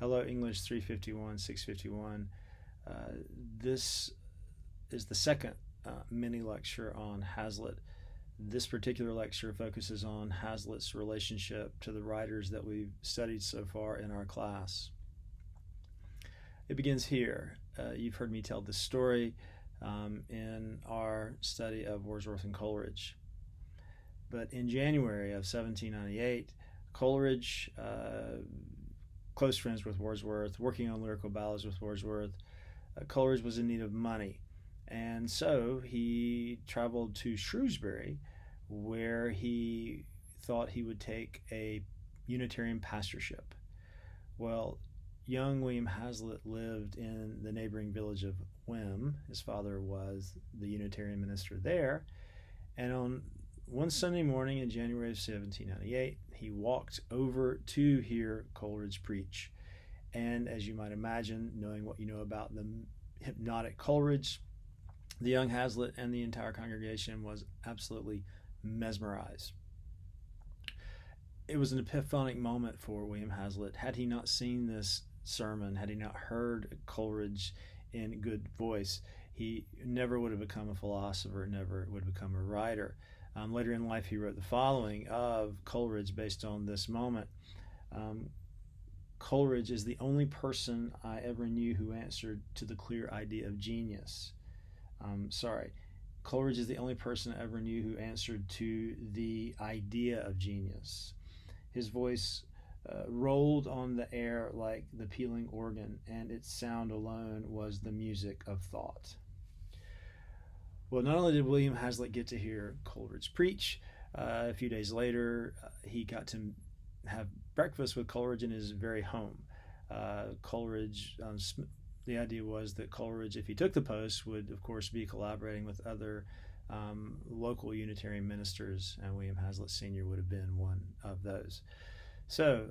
Hello, English 351, 651. This is the second mini lecture on Hazlitt. This particular lecture focuses on Hazlitt's relationship to the writers that we've studied so far in our class. It begins here. You've heard me tell this story in our study of Wordsworth and Coleridge. But in January of 1798, Coleridge, close friends with Wordsworth, working on lyrical ballads with Wordsworth, Coleridge was in need of money. And so he traveled to Shrewsbury, where he thought he would take a Unitarian pastorship. Well, young William Hazlitt lived in the neighboring village of Wem. His father was the Unitarian minister there. And on one Sunday morning in January of 1798, he walked over to hear Coleridge preach. And as you might imagine, knowing what you know about the hypnotic Coleridge, the young Hazlitt and the entire congregation was absolutely mesmerized. It was an epiphanic moment for William Hazlitt. Had he not seen this sermon, had he not heard Coleridge in good voice, he never would have become a philosopher, never would have become a writer. Later in life, he wrote the following of Coleridge based on this moment. Coleridge is the only person I ever knew who answered to the clear idea of genius. Coleridge is the only person I ever knew who answered to the idea of genius. His voice rolled on the air like the pealing organ, and its sound alone was the music of thought. Well, not only did William Hazlitt get to hear Coleridge preach, a few days later, he got to have breakfast with Coleridge in his very home. Coleridge, the idea was that Coleridge, if he took the post, would, of course, be collaborating with other local Unitarian ministers, and William Hazlitt Sr. would have been one of those. So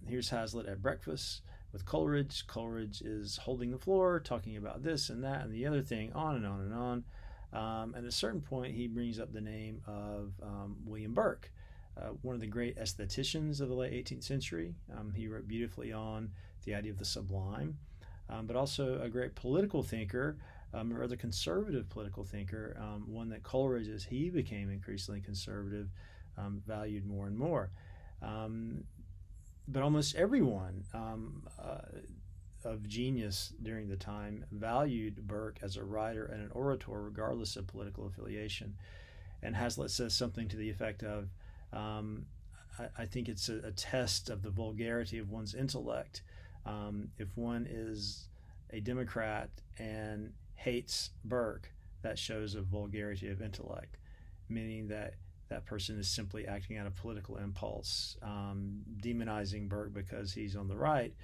here's Hazlitt at breakfast with Coleridge. Coleridge is holding the floor, talking about this and that and the other thing, on and on and on. At a certain point, he brings up the name of William Burke, one of the great aestheticians of the late 18th century. He wrote beautifully on the idea of the sublime, but also a great political thinker, a rather conservative political thinker, one that Coleridge, as he became increasingly conservative, valued more and more. But almost everyone of genius during the time valued Burke as a writer and an orator, regardless of political affiliation. And Hazlitt says something to the effect of, I think it's a test of the vulgarity of one's intellect. If one is a Democrat and hates Burke, that shows a vulgarity of intellect, meaning that that person is simply acting out of political impulse, demonizing Burke because he's on the right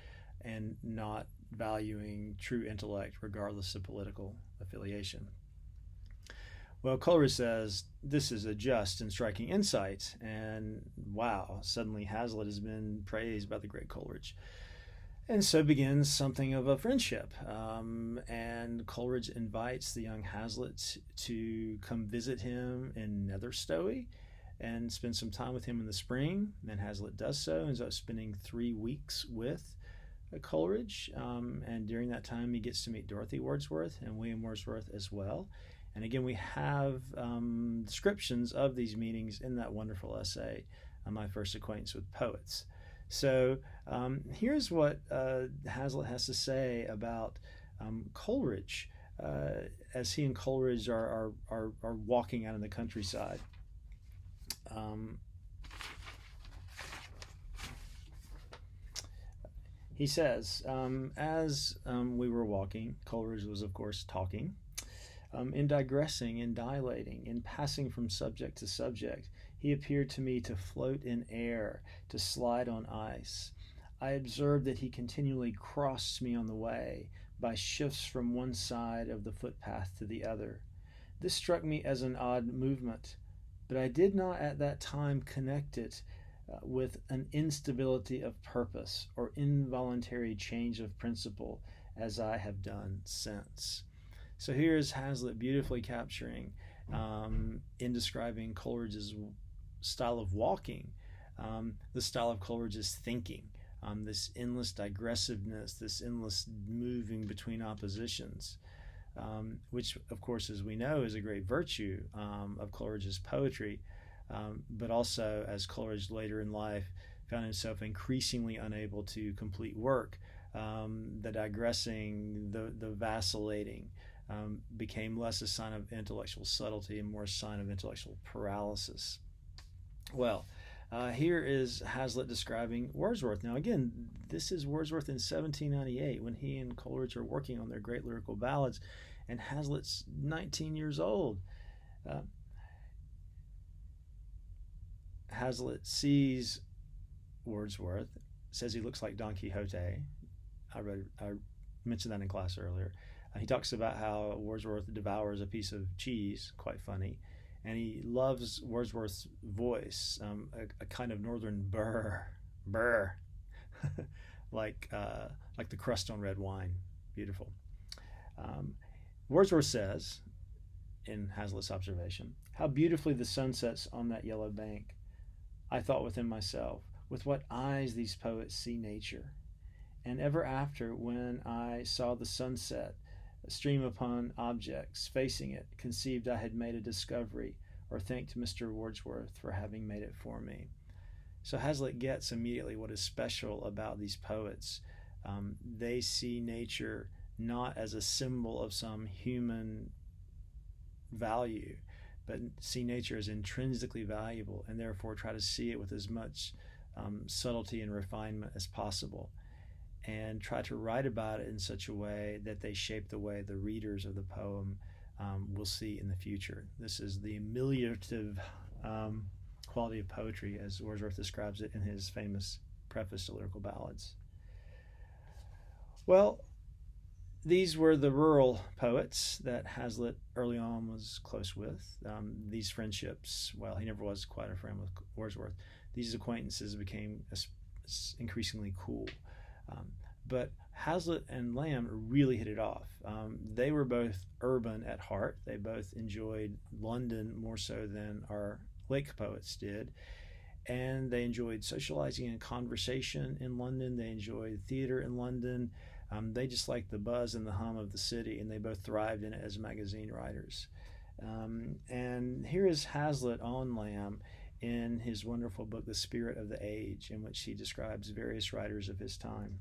and not valuing true intellect regardless of political affiliation. Well, Coleridge says this is a just and striking insight, and wow, suddenly Hazlitt has been praised by the great Coleridge. And so begins something of a friendship, and Coleridge invites the young Hazlitt to come visit him in Netherstowey and spend some time with him in the spring. And Hazlitt does so, ends up spending 3 weeks with Coleridge, and during that time he gets to meet Dorothy Wordsworth and William Wordsworth as well. And again, we have descriptions of these meetings in that wonderful essay, My First Acquaintance with Poets. So here's what Hazlitt has to say about Coleridge as he and Coleridge are walking out in the countryside. He says, as we were walking, Coleridge was, of course, talking. In digressing, in dilating, in passing from subject to subject, he appeared to me to float in air, to slide on ice. I observed that he continually crossed me on the way by shifts from one side of the footpath to the other. This struck me as an odd movement, but I did not at that time connect it with an instability of purpose or involuntary change of principle, as I have done since. So here is Hazlitt beautifully capturing, in describing Coleridge's style of walking, the style of Coleridge's thinking. this endless digressiveness, this endless moving between oppositions, which, of course, as we know, is a great virtue of Coleridge's poetry, but also, as Coleridge later in life found himself increasingly unable to complete work, the digressing, the vacillating became less a sign of intellectual subtlety and more a sign of intellectual paralysis. Well, here is Hazlitt describing Wordsworth. Now, again, this is Wordsworth in 1798 when he and Coleridge are working on their great lyrical ballads, and Hazlitt's 19 years old. Hazlitt sees Wordsworth, says he looks like Don Quixote. I mentioned that in class earlier. He talks about how Wordsworth devours a piece of cheese, quite funny, and he loves Wordsworth's voice, a kind of northern burr, like the crust on red wine. Beautiful. Wordsworth says, in Hazlitt's observation, "How beautifully the sun sets on that yellow bank. I thought within myself, with what eyes these poets see nature. And ever after, when I saw the sunset stream upon objects facing it, conceived I had made a discovery, or thanked Mr. Wordsworth for having made it for me." So Hazlitt gets immediately what is special about these poets. They see nature not as a symbol of some human value, but see nature as intrinsically valuable, and therefore try to see it with as much subtlety and refinement as possible, and try to write about it in such a way that they shape the way the readers of the poem will see in the future. This is the ameliorative quality of poetry, as Wordsworth describes it in his famous preface to Lyrical Ballads. Well, these were the rural poets that Hazlitt early on was close with. These friendships, well, he never was quite a friend with Wordsworth. These acquaintances became increasingly cool. But Hazlitt and Lamb really hit it off. They were both urban at heart. They both enjoyed London more so than our Lake poets did. And they enjoyed socializing and conversation in London. They enjoyed theater in London. They just liked the buzz and the hum of the city, and they both thrived in it as magazine writers. And here is Hazlitt on Lamb in his wonderful book, The Spirit of the Age, in which he describes various writers of his time.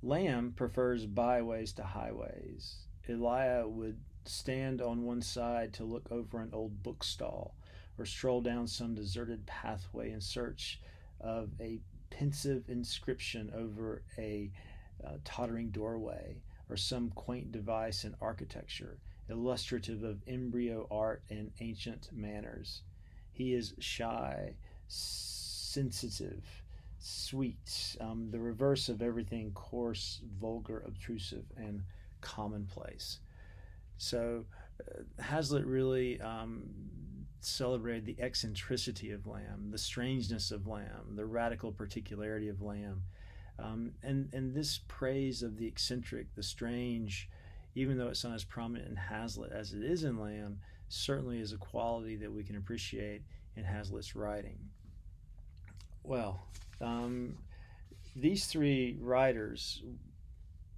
Lamb prefers byways to highways. Elia would stand on one side to look over an old bookstall, or stroll down some deserted pathway in search of a pensive inscription over a tottering doorway, or some quaint device in architecture, illustrative of embryo art and ancient manners. He is shy, sensitive, sweet, the reverse of everything coarse, vulgar, obtrusive, and commonplace. So Hazlitt really celebrated the eccentricity of Lamb, the strangeness of Lamb, the radical particularity of Lamb. And this praise of the eccentric, the strange, even though it's not as prominent in Hazlitt as it is in Lamb, certainly is a quality that we can appreciate in Hazlitt's writing. Well, these three writers,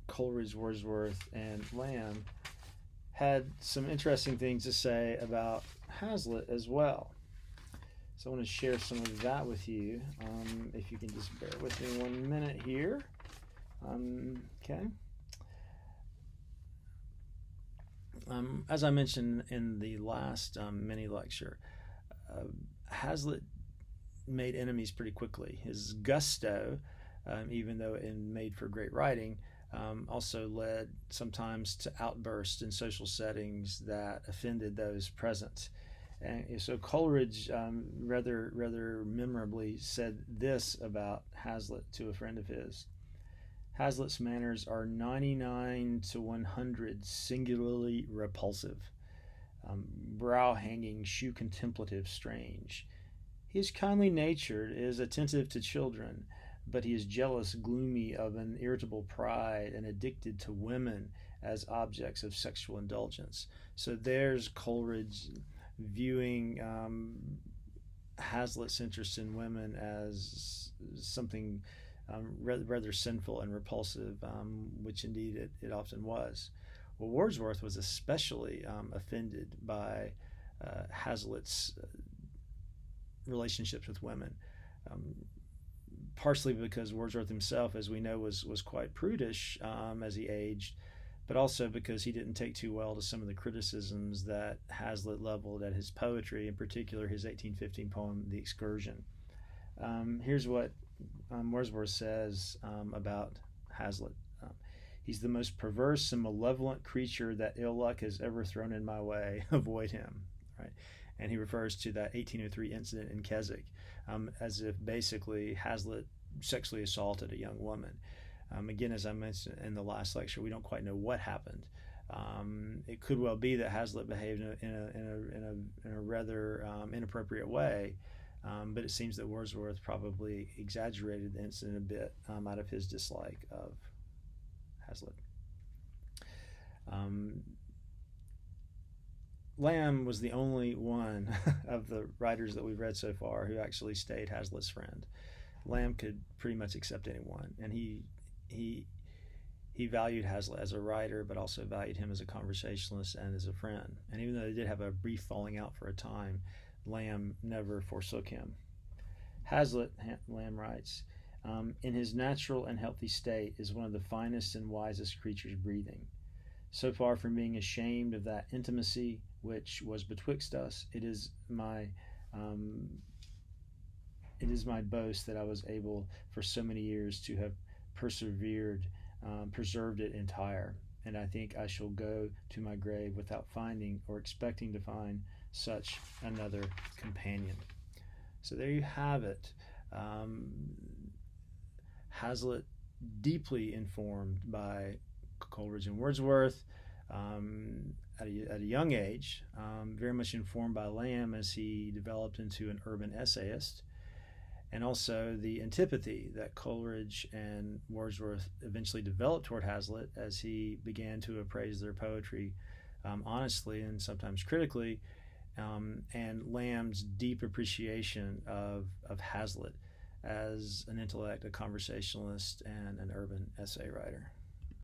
Coleridge, Wordsworth, and Lamb, had some interesting things to say about Hazlitt as well. So I want to share some of that with you. If you can just bear with me 1 minute here. Okay. As I mentioned in the last mini lecture, Hazlitt made enemies pretty quickly. His gusto, even though it made for great writing, also led sometimes to outbursts in social settings that offended those present. And so Coleridge rather memorably said this about Hazlitt to a friend of his: "Hazlitt's manners are 99 to 100 singularly repulsive, brow-hanging, shoe-contemplative, strange. He is kindly natured, is attentive to children, but he is jealous, gloomy, of an irritable pride, and addicted to women as objects of sexual indulgence." So there's Coleridge viewing Hazlitt's interest in women as something rather sinful and repulsive, which indeed it often was. Well, Wordsworth was especially offended by Hazlitt's relationships with women, partially because Wordsworth himself, as we know, was quite prudish as he aged, but also because he didn't take too well to some of the criticisms that Hazlitt leveled at his poetry, in particular his 1815 poem, The Excursion. Here's what Wordsworth says about Hazlitt. He's the most perverse and malevolent creature that ill luck has ever thrown in my way. Avoid him, right? And he refers to that 1803 incident in Keswick, as if basically Hazlitt sexually assaulted a young woman. Again, as I mentioned in the last lecture, we don't quite know what happened. It could well be that Hazlitt behaved in a rather inappropriate way, but it seems that Wordsworth probably exaggerated the incident a bit out of his dislike of Hazlitt. Lamb was the only one of the writers that we've read so far who actually stayed Hazlitt's friend. Lamb could pretty much accept anyone, and he valued Hazlitt as a writer, but also valued him as a conversationalist and as a friend. And even though they did have a brief falling out for a time, Lamb never forsook him. Hazlitt, Lamb writes, in his natural and healthy state is one of the finest and wisest creatures breathing. So far from being ashamed of that intimacy which was betwixt us, it is my boast that I was able for so many years to have preserved it entire, and I think I shall go to my grave without finding or expecting to find such another companion. So there you have it. Hazlitt, deeply informed by Coleridge and Wordsworth at a young age, very much informed by Lamb as he developed into an urban essayist, and also the antipathy that Coleridge and Wordsworth eventually developed toward Hazlitt as he began to appraise their poetry honestly and sometimes critically, and Lamb's deep appreciation of Hazlitt as an intellect, a conversationalist, and an urban essay writer.